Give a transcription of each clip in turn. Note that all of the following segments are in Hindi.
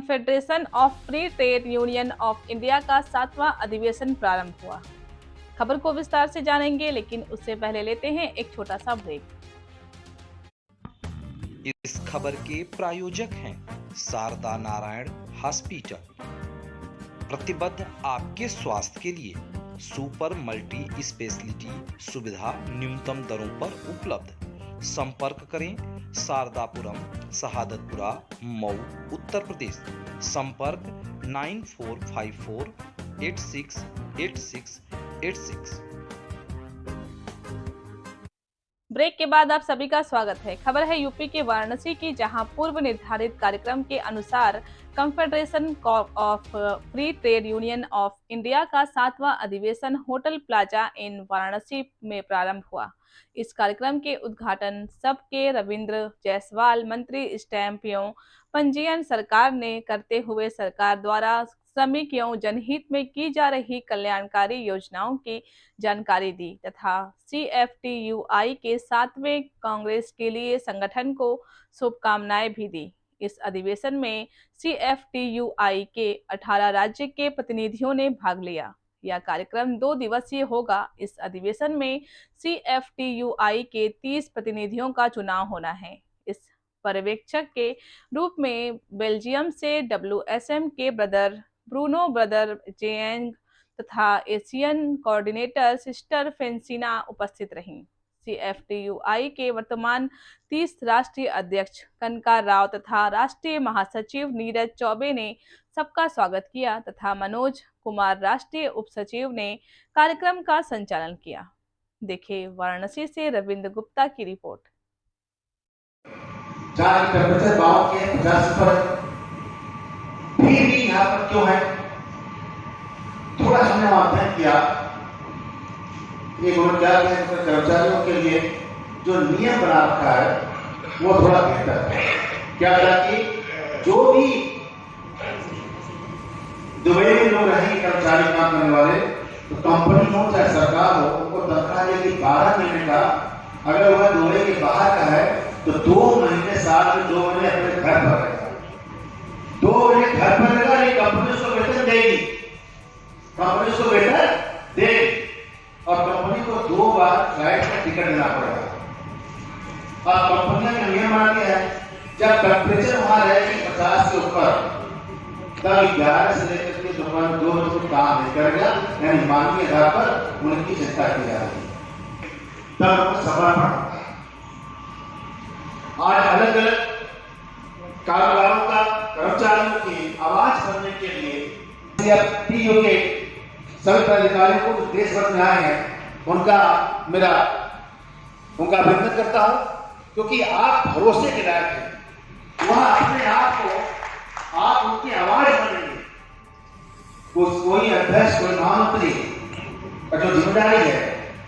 Confederation of free trade union of India का 7वां अधिवेशन प्रारंभ हुआ। खबर को विस्तार से जानेंगे, लेकिन उससे पहले लेते हैं एक छोटा सा ब्रेक। इस खबर के प्रायोजक हैं शारदा नारायण हॉस्पिटल, प्रतिबद्ध आपके स्वास्थ्य के लिए। सुपर मल्टी स्पेशलिटी सुविधा न्यूनतम दरों पर उपलब्ध। संपर्क करें शारदापुरम, शहादतपुरा, मऊ, उत्तर प्रदेश। संपर्क 9454868686। ब्रेक के बाद आप सभी का स्वागत है। खबर है यूपी के वाराणसी की, जहां पूर्व निर्धारित कार्यक्रम के अनुसार confederation of free trade union of India का 7वां अधिवेशन होटल प्लाजा इन वाराणसी में प्रारंभ हुआ। इस कार्यक्रम के उद्घाटन सबके रविंद्र जायसवाल, मंत्री स्टैंप एवं पंजीयन सरकार ने करते हुए सरकार द्वारा श्रमिक एवं जनहित में की जा रही कल्याणकारी योजनाओं की जानकारी दी तथा CFTUI के 7वें कांग्रेस के लिए संगठन को शुभकामनाएं भी दी। इस अधिवेशन में CFTUI के 18 राज्य के प्रतिनिधियों ने भाग लिया। यह कार्यक्रम 2 दिवसीय होगा। इस अधिवेशन में CFTUI के 30 प्रतिनिधियों का चुनाव होना है। इस पर्यवेक्षक के रूप में बेल्जियम से WSM के ब्रदर ब्रूनो ब्रदर जेंग तथा एशियन कोऑर्डिनेटर सिस्टर फेंसिना उपस्थित रहीं। CFTUI के वर्तमान 30 राष्ट्रीय अध्यक्ष कनका राव तथा राष्ट्रीय महासचिव नीरज चौबे ने सबका स्वागत किया तथा मनोज कुमार राष्ट्रीय उप सचिव ने कार्यक्रम का संचालन किया। देखें वाराणसी से रविंद्र गुप्ता की रिपोर्ट। जहाँ टेम्परेचर 52 के 50 पर भी यहाँ पर क्यों है? थोड़ा हमने अध्ययन किया। एक क्या कर्मचारियों के लिए जो नियम बना रखा है वो थोड़ा बेहतर है। क्या था कि जो भी दुबई में लोग रहेंगे कर्मचारी काम करने वाले, तो कंपनी हो चाहे सरकार हो, उनको तनख्वाह देगी 12 महीने का। अगर वह दुबई के बाहर का है तो 2 महीने साल में 2 महीने अपने घर पर रहेगा। 2 महीने घर पर रहेगा, ये कंपनी उसको वेतन देगी, कंपनी उसको वेतन देगी और कंपनी को 2 बार फ्लाइट का टिकट देना पड़ेगा। और कंपनियां का नियम बना दिया है, जब टेम्परेचर वहां रहेगी 50 के ऊपर, तब 11 से लेकर के दोपहर 2 बजे तक काम नहीं करेगा, यानी मानवीय आधार पर उनकी चिंता की जा रही है। तब समर्पण आज अलग अलग कारोबारों का कर्मचारियों की आवाज बनने के लिए CFTU के सभी पदाधिकारियों को देश भर में आए हैं, उनका अभिनंदन करता हूं, क्योंकि आप भरोसे के लायक हैं। वह अपने आप को आप उनकी आवाज बनेंगे। कोई अध्यक्ष, कोई महामंत्री का जो जिम्मेदारी है,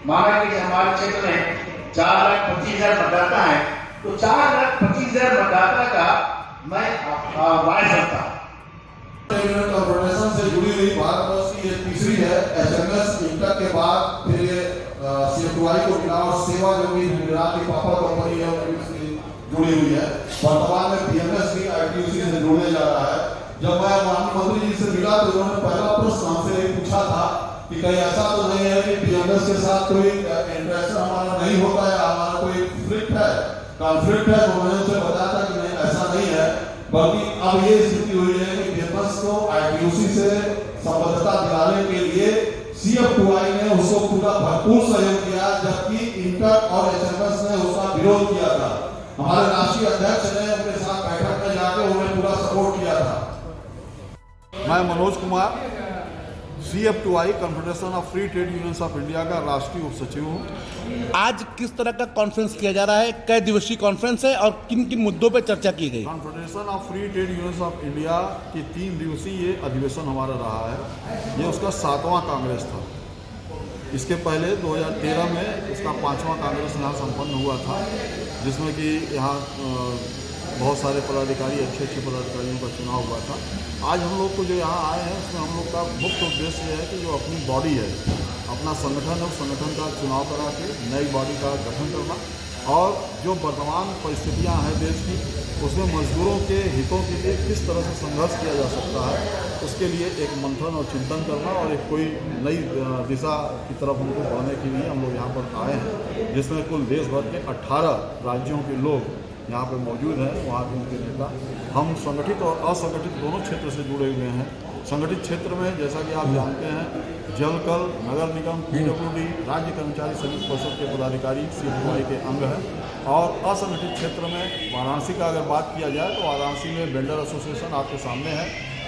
माना कि हमारे क्षेत्र में 4,25,000 मतदाता है, तो 4,25,000 मतदाता का मैं आवाज बनता हूं। कॉन्फेडरेशन से जुड़ी हुई भारतवर्ष की ये तीसरी है। SMS इंटर के बाद फिर ये CFTUI को मिला और सेवा जो भी गुजरात की पापा कंपनी है उसकी जुड़ी हुई है। वर्तमान में BMS भी ITUC से जुड़ने जा रहा है। जब मैं मंत्री जी से मिला तो उन्होंने पहला प्रश्न हमसे ये पूछा था कि कहीं ऐसा तो नहीं है कि BMS के साथ कोई इंटरेक्शन हमारा नहीं होता है, हमारा कोई कॉन्फ्लिक्ट है। तो मैंने उसे बताया था कि नहीं, ऐसा नहीं है, बल्कि अब ये स्थिति हुई है कि BMS को ITUC से संबद्धता दिलाने के लिए CFTUI ने उसको पूरा भरपूर सहयोग किया, जबकि इंटर और SMS ने उसका विरोध किया था। हमारे राष्ट्रीय अध्यक्ष ने उनके साथ बैठक में जाकर उन्हें पूरा सपोर्ट किया था। मैं Manoj Kumar CFTUI confederation of free trade unions of India का राष्ट्रीय उप सचिव हूँ। आज किस तरह का कॉन्फ्रेंस किया जा रहा है? कई दिवसीय कॉन्फ्रेंस है और किन किन मुद्दों पर चर्चा की गई? Confederation of free trade unions of India की 3 दिवसीय ये अधिवेशन हमारा रहा है। ये उसका 7वां कांग्रेस था। इसके पहले 2013 में उसका 5वां कांग्रेस यहाँ संपन्न हुआ था, जिसमें कि यहाँ बहुत सारे पदाधिकारी, अच्छे पदाधिकारियों का चुनाव हुआ था। आज हम लोग को जो यहाँ आए हैं उसमें हम लोग का मुख्य उद्देश्य है कि जो अपनी बॉडी है, अपना संगठन है, उस संगठन का चुनाव करा के नई बॉडी का गठन करना और जो वर्तमान परिस्थितियां हैं देश की, उसमें मजदूरों के हितों के लिए किस तरह से संघर्ष किया जा सकता है, उसके लिए एक मंथन और चिंतन करना और एक कोई नई दिशा की तरफ हमको बढ़ने के लिए हम लोग यहाँ पर आए हैं, जिसमें कुल देश भर के 18 राज्यों के लोग यहाँ पर मौजूद हैं, वहाँ के उनके नेता। हम संगठित और असंगठित दोनों क्षेत्र से जुड़े हुए हैं। संगठित क्षेत्र में जैसा कि आप जानते हैं, जल कल, नगर निगम, PWD, राज्य कर्मचारी संयुक्त परिषद के पदाधिकारी CFY के अंग हैं। और असंगठित क्षेत्र में वाराणसी का अगर बात किया जाए तो वाराणसी में वेंडर एसोसिएशन आपके सामने है,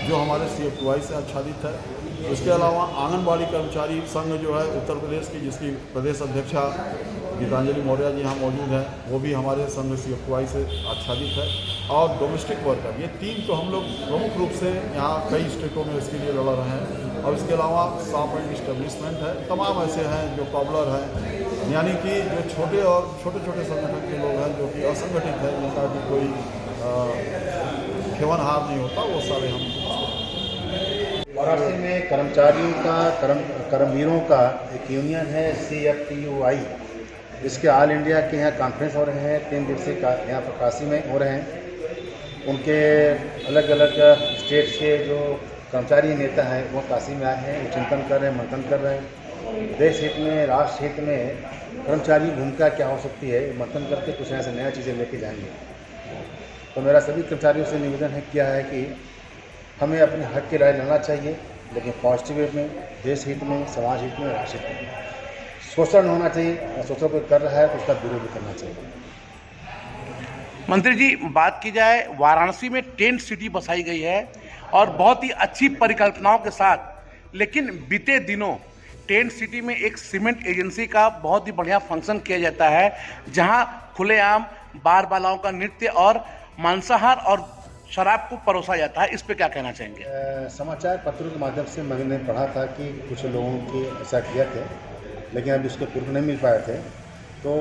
जो हमारे CFY से आच्छादित है। इसके अलावा आंगनबाड़ी कर्मचारी संघ जो है उत्तर प्रदेश की, जिसकी प्रदेश अध्यक्षा गीतांजलि मौर्य जी यहाँ मौजूद हैं, वो भी हमारे संघ CFY से आच्छादित है। और डोमेस्टिक वर्कर, ये 3 तो हम लोग प्रमुख रूप से यहाँ कई स्टेटों में इसके लिए लड़ रहे हैं। और इसके अलावा शॉप एंड इस्टेब्लिशमेंट है, तमाम ऐसे हैं जो कॉबलर हैं, यानी कि जो छोटे छोटे संगठन के लोग हैं जो कि असंगठित है, जिनका भी कोई खेवनहार नहीं होता, वो सारे हम। वाराणसी में कर्मचारियों का कर्मवीरों का एक यूनियन है CFTUI, इसके ऑल इंडिया के यहाँ कॉन्फ्रेंस हो रहे हैं, 3 दिवसीय यहाँ पर काशी में हो रहे हैं। उनके अलग अलग स्टेट के जो कर्मचारी नेता हैं वो काशी में आए हैं, वो चिंतन कर रहे हैं, मंथन कर रहे हैं। देश हित में, राष्ट्र हित में कर्मचारी भूमिका क्या हो सकती है, मंथन करके कुछ ऐसे नया चीज़ें लेके जाएंगे। तो मेरा सभी कर्मचारियों से निवेदन है किया है कि हमें अपने हक की राय लेना चाहिए, लेकिन पॉजिटिव वे में, देश हित में, समाज हित में, राष्ट्र हित में। शोषण होना चाहिए, और शोषण कोई कर रहा है तो उसका विरोध करना चाहिए। मंत्री जी, बात की जाए, वाराणसी में टेंट सिटी बसाई गई है और बहुत ही अच्छी परिकल्पनाओं के साथ, लेकिन बीते दिनों टेंट सिटी में एक सीमेंट एजेंसी का बहुत ही बढ़िया फंक्शन किया जाता है, जहां खुलेआम बार बालाओं का नृत्य और मांसाहार और शराब को परोसा जाता है। इस पे क्या कहना चाहेंगे? समाचार पत्रों के माध्यम से मैंने पढ़ा था कि कुछ लोगों के ऐसा किया थे, लेकिन अभी उसके प्रूफ नहीं मिल पाए थे। तो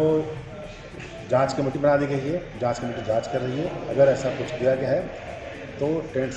जांच कमेटी बना दी गई है, जांच कमेटी जांच कर रही है। अगर ऐसा कुछ किया गया है तो टेंट